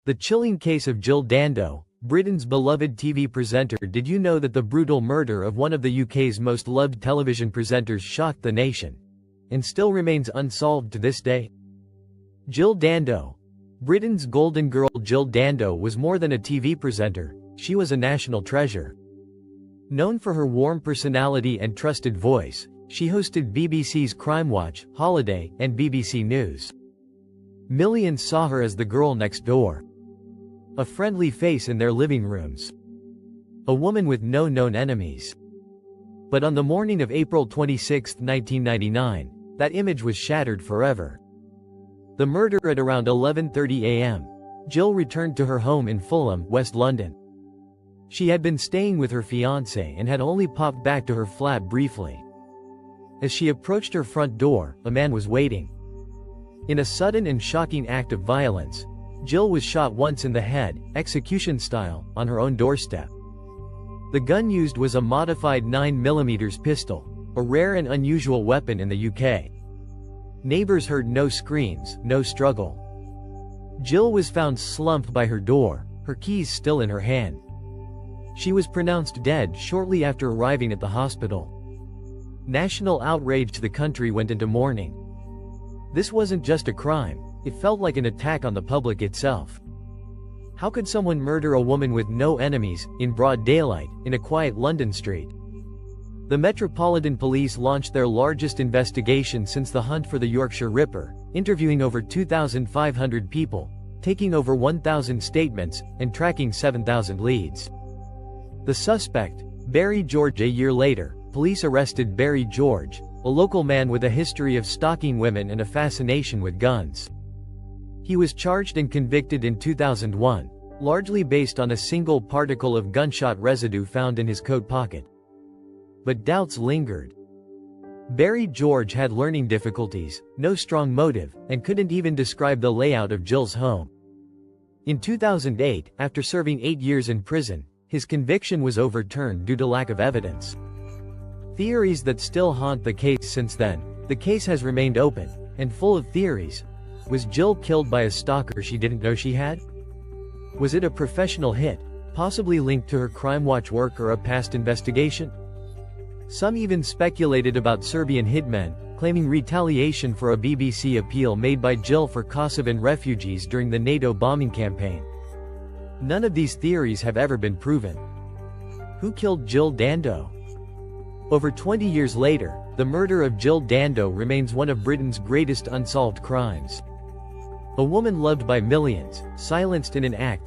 The chilling case of Jill Dando, Britain's beloved TV presenter. Did you know that the brutal murder of one of the UK's most loved television presenters shocked the nation and still remains unsolved to this day? Jill Dando. Britain's golden girl Jill Dando was more than a TV presenter, she was a national treasure. Known for her warm personality and trusted voice, she hosted BBC's Crime Watch, Holiday, and BBC News. Millions saw her as the girl next door. A friendly face in their living rooms. A woman with no known enemies. But on the morning of April 26, 1999, that image was shattered forever. The murder at around 11:30 a.m. Jill returned to her home in Fulham, West London. She had been staying with her fiancé and had only popped back to her flat briefly. As she approached her front door, a man was waiting. In a sudden and shocking act of violence, Jill was shot once in the head, execution style, on her own doorstep. The gun used was a modified 9mm pistol, a rare and unusual weapon in the UK. Neighbors heard no screams, no struggle. Jill was found slumped by her door, her keys still in her hand. She was pronounced dead shortly after arriving at the hospital. National outrage to the country went into mourning. This wasn't just a crime, it felt like an attack on the public itself. How could someone murder a woman with no enemies, in broad daylight, in a quiet London street? The Metropolitan Police launched their largest investigation since the hunt for the Yorkshire Ripper, interviewing over 2,500 people, taking over 1,000 statements, and tracking 7,000 leads. The suspect, Barry George. A year later, police arrested Barry George, a local man with a history of stalking women and a fascination with guns. He was charged and convicted in 2001, largely based on a single particle of gunshot residue found in his coat pocket. But doubts lingered. Barry George had learning difficulties, no strong motive, and couldn't even describe the layout of Jill's home. In 2008, after serving 8 years in prison, his conviction was overturned due to lack of evidence. Theories that still haunt the case since then. The case has remained open, and full of theories. Was Jill killed by a stalker she didn't know she had? Was it a professional hit, possibly linked to her Crime Watch work or a past investigation? Some even speculated about Serbian hitmen, claiming retaliation for a BBC appeal made by Jill for Kosovan refugees during the NATO bombing campaign. None of these theories have ever been proven. Who killed Jill Dando? Over 20 years later, the murder of Jill Dando remains one of Britain's greatest unsolved crimes. A woman loved by millions, silenced in an act